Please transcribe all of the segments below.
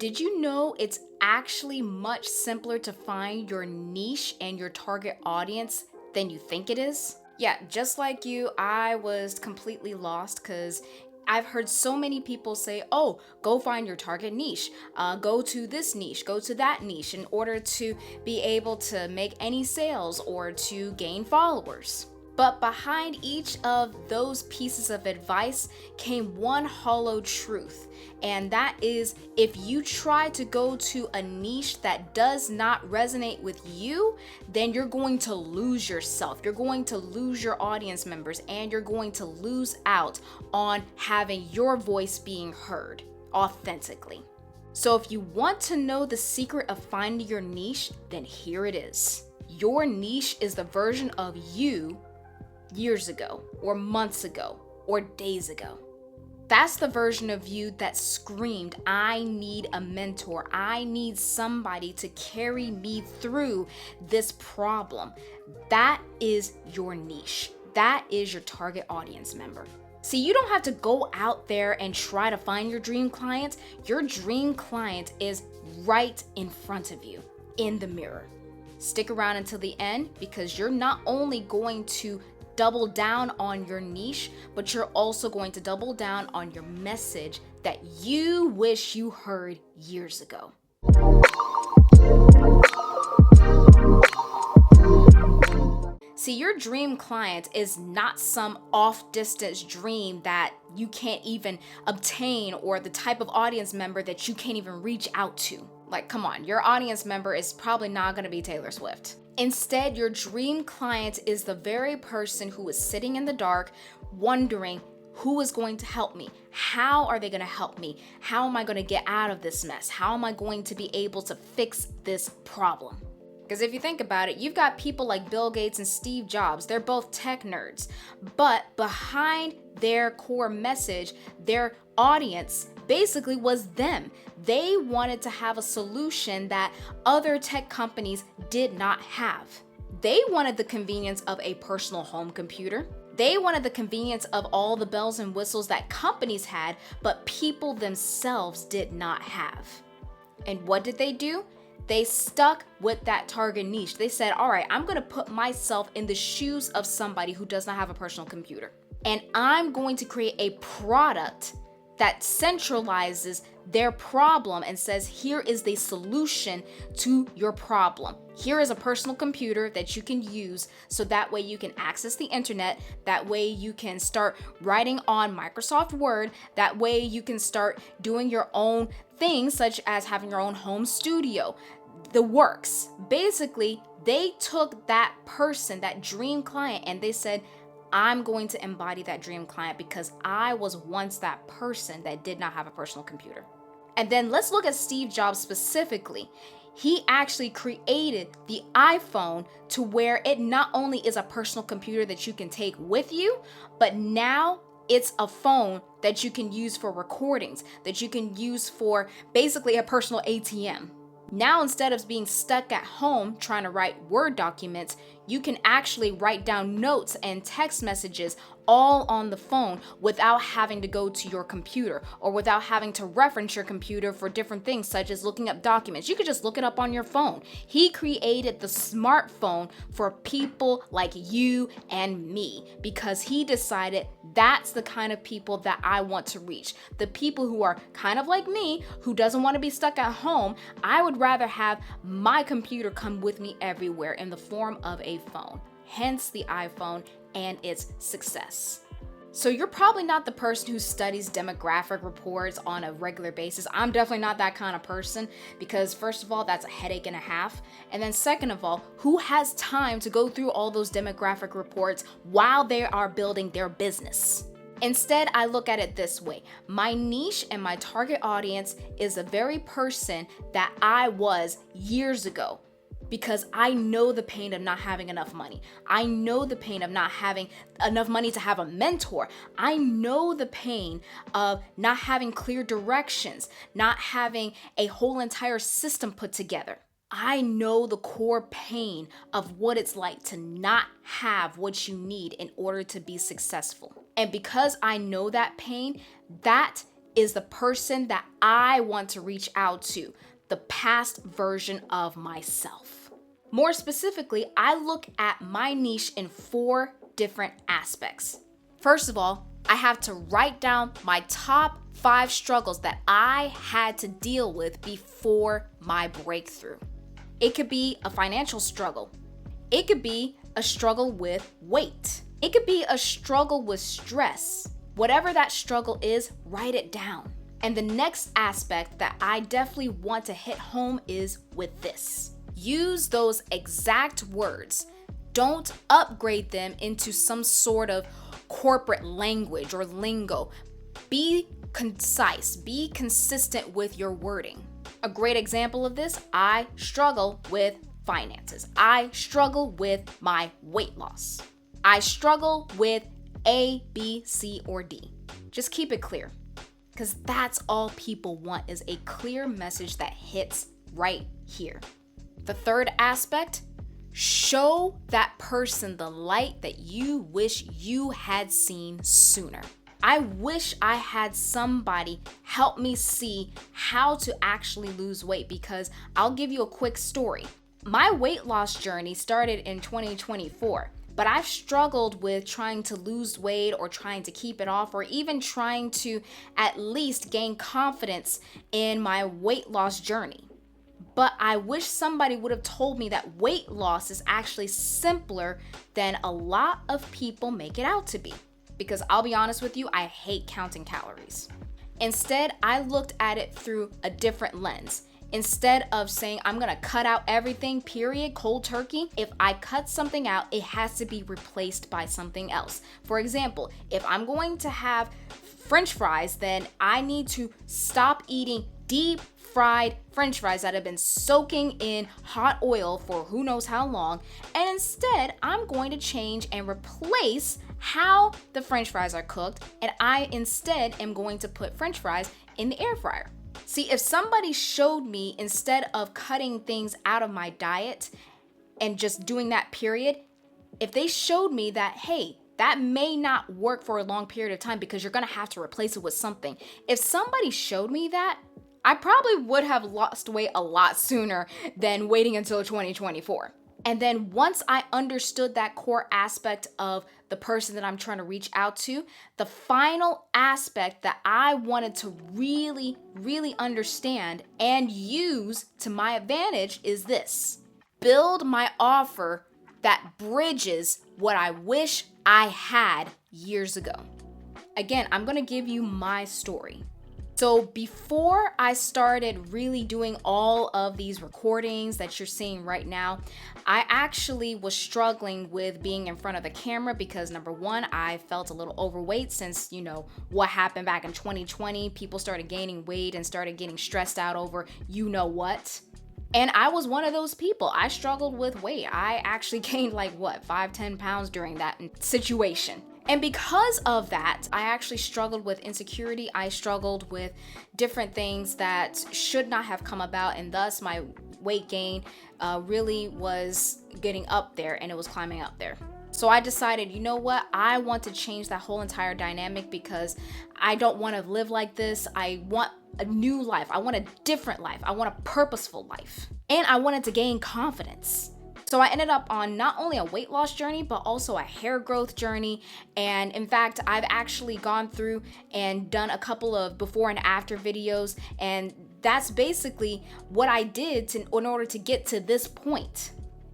Did you know it's actually much simpler to find your niche and your target audience than you think it is? Yeah, just like you, I was completely lost because I've heard so many people say, oh, go find your target niche, go to this niche, go to that niche in order to be able to make any sales or to gain followers. But behind each of those pieces of advice came one hollow truth, and that is if you try to go to a niche that does not resonate with you, then you're going to lose yourself. You're going to lose your audience members, and you're going to lose out on having your voice being heard authentically. So if you want to know the secret of finding your niche, then here it is. Your niche is the version of you years ago, or months ago, or days ago. That's the version of you that screamed, I need a mentor. I need somebody to carry me through this problem. That is your niche. That is your target audience member. See, you don't have to go out there and try to find your dream client. Your dream client is right in front of you in the mirror. Stick around until the end because you're not only going to double down on your niche, but you're also going to double down on your message that you wish you heard years ago. See, your dream client is not some off-distance dream that you can't even obtain or the type of audience member that you can't even reach out to. Like, come on, your audience member is probably not going to be Taylor Swift. Instead, your dream client is the very person who is sitting in the dark wondering, who is going to help me? How are they going to help me? How am I going to get out of this mess? How am I going to be able to fix this problem? Because if you think about it, you've got people like Bill Gates and Steve Jobs. They're both tech nerds. But behind their core message, their audience basically was them. They wanted to have a solution that other tech companies did not have. They wanted the convenience of a personal home computer. They wanted the convenience of all the bells and whistles that companies had, but people themselves did not have. And what did they do? They stuck with that target niche. They said, all right, I'm going to put myself in the shoes of somebody who does not have a personal computer. And I'm going to create a product that centralizes their problem and says, here is the solution to your problem. Here is a personal computer that you can use so that way you can access the internet. That way you can start writing on Microsoft Word. That way you can start doing your own things, such as having your own home studio. The works. Basically, they took that person, that dream client, and they said, I'm going to embody that dream client because I was once that person that did not have a personal computer. And then let's look at Steve Jobs specifically. He actually created the iPhone to where it not only is a personal computer that you can take with you, but now it's a phone that you can use for recordings, that you can use for basically a personal ATM. Now, instead of being stuck at home trying to write Word documents, you can actually write down notes and text messages all on the phone without having to go to your computer or without having to reference your computer for different things such as looking up documents. You could just look it up on your phone. He created the smartphone for people like you and me because he decided that's the kind of people that I want to reach. The people who are kind of like me, who doesn't want to be stuck at home. I would rather have my computer come with me everywhere in the form of a phone. Hence the iPhone and its success. So you're probably not the person who studies demographic reports on a regular basis. I'm definitely not that kind of person because first of all, that's a headache and a half. And then second of all, who has time to go through all those demographic reports while they are building their business? Instead, I look at it this way. My niche and my target audience is the very person that I was years ago. Because I know the pain of not having enough money. I know the pain of not having enough money to have a mentor. I know the pain of not having clear directions, not having a whole entire system put together. I know the core pain of what it's like to not have what you need in order to be successful. And because I know that pain, that is the person that I want to reach out to, the past version of myself. More specifically, I look at my niche in 4 different aspects. First of all, I have to write down my top 5 struggles that I had to deal with before my breakthrough. It could be a financial struggle. It could be a struggle with weight. It could be a struggle with stress. Whatever that struggle is, write it down. And the next aspect that I definitely want to hit home is with this. Use those exact words. Don't upgrade them into some sort of corporate language or lingo. Be concise, be consistent with your wording. A great example of this, I struggle with finances. I struggle with my weight loss. I struggle with A, B, C, or D. Just keep it clear, because that's all people want, is a clear message that hits right here. The third aspect, show that person the light that you wish you had seen sooner. I wish I had somebody help me see how to actually lose weight, because I'll give you a quick story. My weight loss journey started in 2024, but I've struggled with trying to lose weight or trying to keep it off, or even trying to at least gain confidence in my weight loss journey. But I wish somebody would have told me that weight loss is actually simpler than a lot of people make it out to be. Because I'll be honest with you, I hate counting calories. Instead, I looked at it through a different lens. Instead of saying I'm gonna cut out everything, period, cold turkey, if I cut something out, it has to be replaced by something else. For example, if I'm going to have French fries, then I need to stop eating deep fried French fries that have been soaking in hot oil for who knows how long, and instead I'm going to change and replace how the French fries are cooked, and I instead am going to put French fries in the air fryer. See, if somebody showed me, instead of cutting things out of my diet and just doing that period, if they showed me that, hey, that may not work for a long period of time because you're gonna have to replace it with something. If somebody showed me that, I probably would have lost weight a lot sooner than waiting until 2024. And then once I understood that core aspect of the person that I'm trying to reach out to, the final aspect that I wanted to really, really understand and use to my advantage is this. Build my offer that bridges what I wish I had years ago. Again, I'm gonna give you my story. So before I started really doing all of these recordings that you're seeing right now, I actually was struggling with being in front of the camera because number one, I felt a little overweight since, what happened back in 2020. People started gaining weight and started getting stressed out over what. And I was one of those people. I struggled with weight. I actually gained 5-10 pounds during that situation. And because of that, I actually struggled with insecurity. I struggled with different things that should not have come about, and thus my weight gain really was getting up there, and it was climbing up there. So I decided, you know what? I want to change that whole entire dynamic because I don't want to live like this. I want a new life. I want a different life. I want a purposeful life. And I wanted to gain confidence. So I ended up on not only a weight loss journey, but also a hair growth journey. And in fact, I've actually gone through and done a couple of before and after videos. And that's basically what I did in order to get to this point.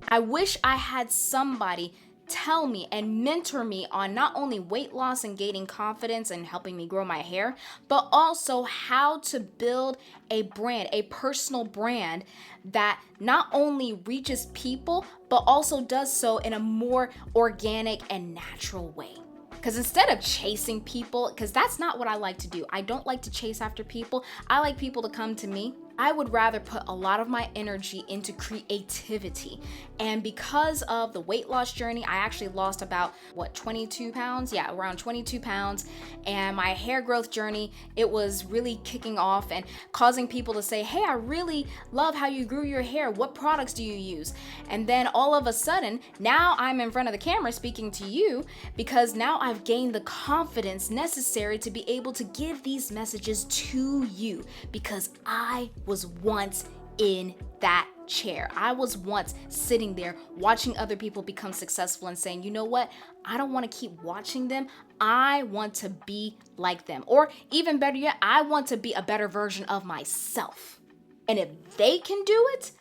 I wish I had somebody tell me and mentor me on not only weight loss and gaining confidence and helping me grow my hair, but also how to build a brand, a personal brand that not only reaches people, but also does so in a more organic and natural way. Because instead of chasing people, because that's not what I like to do. I don't like to chase after people. I like people to come to me. I would rather put a lot of my energy into creativity. And because of the weight loss journey, I actually lost about 22 pounds? Yeah, around 22 pounds. And my hair growth journey, it was really kicking off and causing people to say, hey, I really love how you grew your hair. What products do you use? And then all of a sudden, now I'm in front of the camera speaking to you because now I've gained the confidence necessary to be able to give these messages to you, because I was once in that chair. I was once sitting there watching other people become successful and saying, you know what? I don't want to keep watching them. I want to be like them. Or even better yet, I want to be a better version of myself. And if they can do it,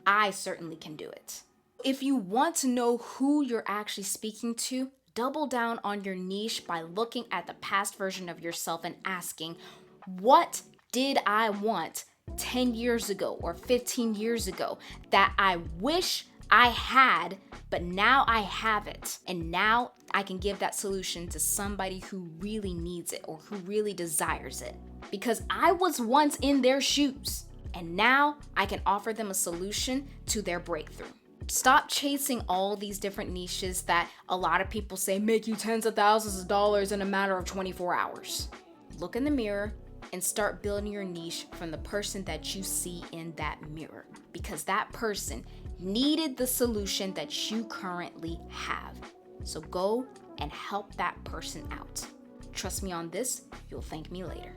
I certainly can do it. If you want to know who you're actually speaking to, double down on your niche by looking at the past version of yourself and asking, what did I want 10 years ago or 15 years ago that I wish I had, but now I have it. And now I can give that solution to somebody who really needs it or who really desires it. Because I was once in their shoes, and now I can offer them a solution to their breakthrough. Stop chasing all these different niches that a lot of people say make you tens of thousands of dollars in a matter of 24 hours. Look in the mirror and start building your niche from the person that you see in that mirror, because that person needed the solution that you currently have. So go and help that person out. Trust me on this, you'll thank me later.